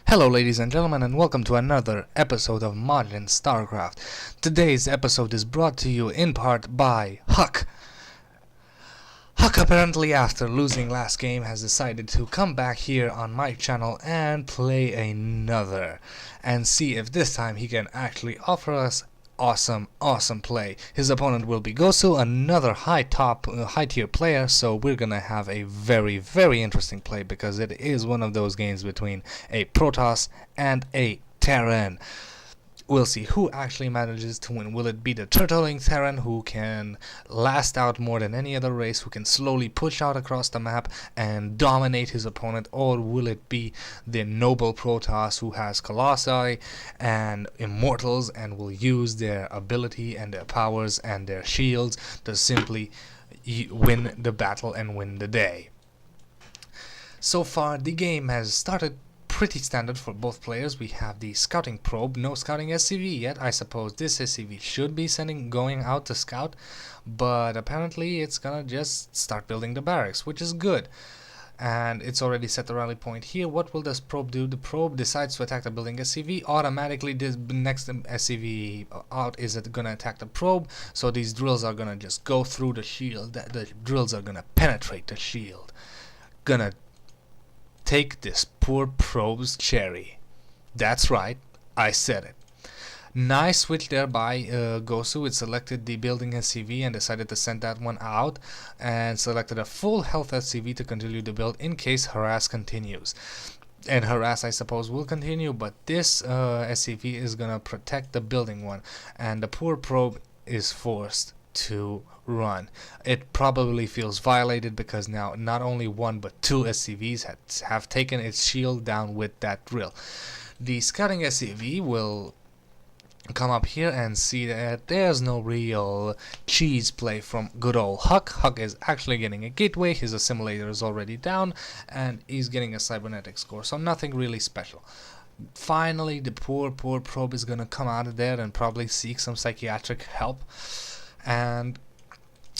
Hello ladies and gentlemen, and welcome to another episode of Majin Starcraft. Today's episode is brought to you in part by Huck. Huck apparently, after losing last game, has decided to come back here on my channel and play another and see if this time he can actually offer us awesome play. His opponent will be GoSu, another high tier player, so we're gonna have a very interesting play because it is one of those games between a Protoss and a Terran. We'll see who actually manages to win. Will it be the turtling Terran, who can last out more than any other race, who can slowly push out across the map and dominate his opponent, or will it be the noble Protoss, who has Colossi and Immortals and will use their ability and their powers and their shields to simply win the battle and win the day? So far, the game has started pretty standard for both players. We have the scouting probe, no scouting SCV yet. I suppose this SCV should be going out to scout, but apparently it's gonna just start building the barracks, which is good. And it's already set the rally point here. What will this probe do? The probe decides to attack the building SCV. Automatically, this next SCV out is gonna attack the probe, so these drills are gonna just go through the shield. The drills are gonna penetrate the shield, gonna take this poor probe's cherry. That's right, I said it. Nice switch there by GoSu. It selected the building SCV and decided to send that one out, and selected a full health SCV to continue the build in case harass continues. And harass, I suppose, will continue, but this SCV is gonna protect the building one, and the poor probe is forced to run. It probably feels violated because now not only one but two SCVs have taken its shield down with that drill. The scouting SCV will come up here and see that there's no real cheese play from good old Huck. Huck is actually getting a gateway, his assimilator is already down, and he's getting a cybernetic score, so nothing really special. Finally, the poor probe is gonna come out of there and probably seek some psychiatric help. And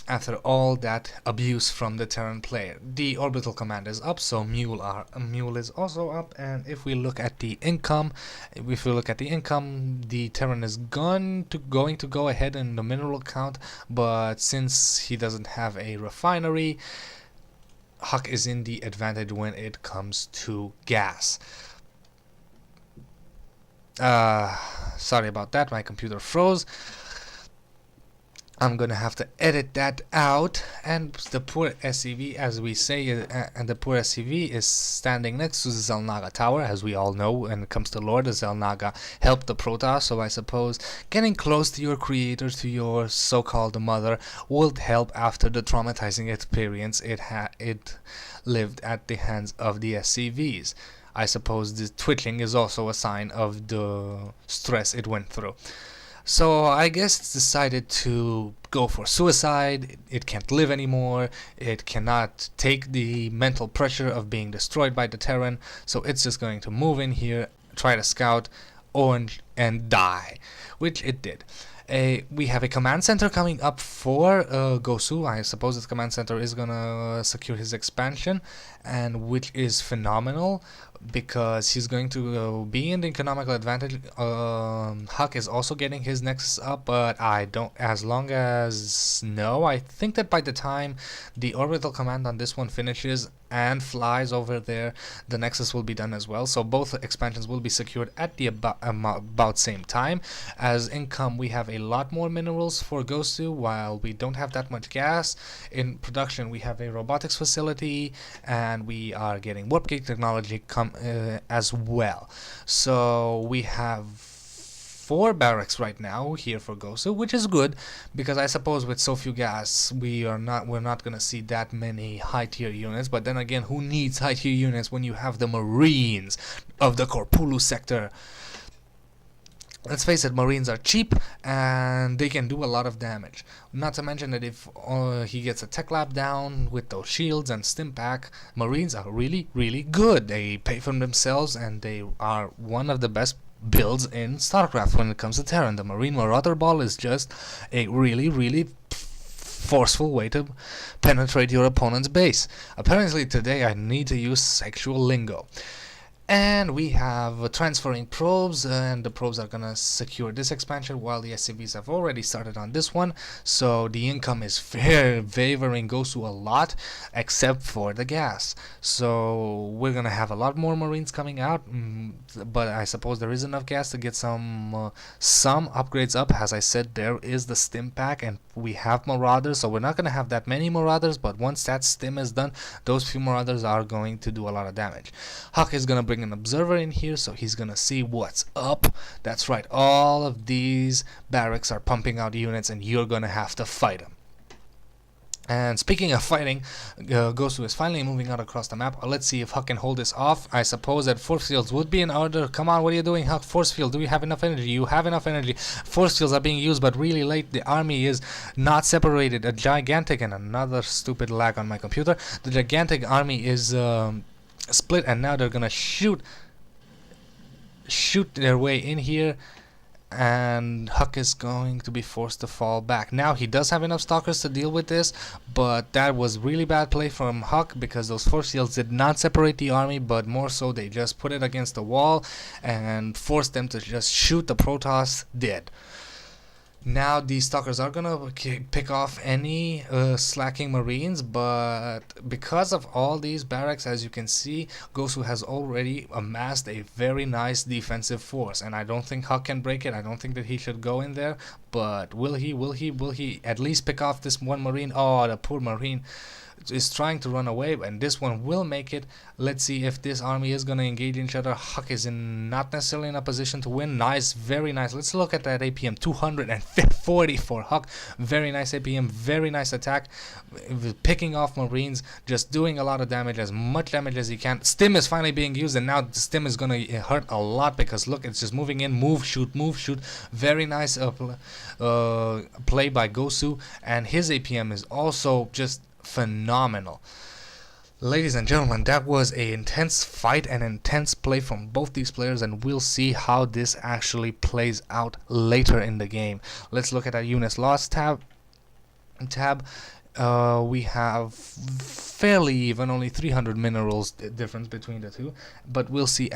after all that abuse from the Terran player, the orbital command is up, so Mule is also up. And if we look at the income, the Terran is going to go ahead in the mineral count, but since he doesn't have a refinery, Huck is in the advantage when it comes to gas. Sorry about that, my computer froze. I'm gonna have to edit that out. And the poor SCV, as we say, and the poor SCV is standing next to the Xel'Naga tower. As we all know, when it comes to lore, the Xel'Naga helped the Protoss, so I suppose getting close to your creator, to your so-called mother, would help after the traumatizing experience it lived at the hands of the SCVs. I suppose the twitching is also a sign of the stress it went through. So I guess it's decided to go for suicide. It can't live anymore. It cannot take the mental pressure of being destroyed by the Terran. So it's just going to move in here, try to scout, orange, and die, which it did. We have a command center coming up for GoSu. I suppose this command center is gonna secure his expansion, and which is phenomenal because he's going to be in the economical advantage. Huck is also getting his nexus up, but I think that by the time the orbital command on this one finishes and flies over there, the nexus will be done as well, so both expansions will be secured at the about same time. As income, we have a lot more minerals for GoSu, while we don't have that much gas. In production, we have a robotics facility, and we are getting warp gate technology as well. So we have 4 barracks right now here for GoSu, which is good because I suppose with so few gas we're not gonna see that many high tier units. But then again, who needs high tier units when you have the Marines of the Korpulu sector? Let's face it, Marines are cheap and they can do a lot of damage. Not to mention that if he gets a tech lab down with those shields and stim pack, Marines are really good. They pay for themselves and they are one of the best builds in Starcraft when it comes to Terran. The Marine Marauder Ball is just a really forceful way to penetrate your opponent's base. Apparently today I need to use sexual lingo. And we have transferring probes, and the probes are gonna secure this expansion while the SCVs have already started on this one. So the income is favoring GoSu a lot, except for the gas. So we're gonna have a lot more Marines coming out, but I suppose there is enough gas to get some upgrades up. As I said, there is the stim pack, and we have Marauders, so we're not gonna have that many Marauders. But once that stim is done, those few Marauders are going to do a lot of damage. Huck is gonna bring an observer in here, so he's gonna see what's up. That's right, all of these barracks are pumping out units, and you're gonna have to fight them. And speaking of fighting, GoSu is finally moving out across the map. Let's see if Huck can hold this off. I suppose that force fields would be in order. Come on, what are you doing, Huck? Force field, do you have enough energy? You have enough energy. Force fields are being used, but really late. The army is not separated. A gigantic, and another stupid lag on my computer. The gigantic army is split, and now they're gonna shoot their way in here, and Huck is going to be forced to fall back. Now he does have enough stalkers to deal with this, but that was really bad play from Huck, because those force fields did not separate the army, but more so they just put it against the wall and forced them to just shoot the Protoss dead. Now these stalkers are gonna pick off any slacking Marines, but because of all these barracks, as you can see, GoSu has already amassed a very nice defensive force, and I don't think Huck can break it. I don't think that he should go in there, but will he at least pick off this one Marine? Oh, the poor Marine is trying to run away, and this one will make it. Let's see if this army is going to engage each other. Huck is not necessarily in a position to win. Nice, very nice. Let's look at that APM. 240 for Huck. Very nice APM, very nice attack, picking off Marines, just doing a lot of damage, as much damage as he can. Stim is finally being used, and now the stim is going to hurt a lot, because look, it's just moving in. Move, shoot, move, shoot. Very nice play by GoSu, and his APM is also just phenomenal. Ladies and gentlemen, that was an intense fight and intense play from both these players, and we'll see how this actually plays out later in the game. Let's look at our units lost tab. We have fairly even, only 300 minerals difference between the two, but we'll see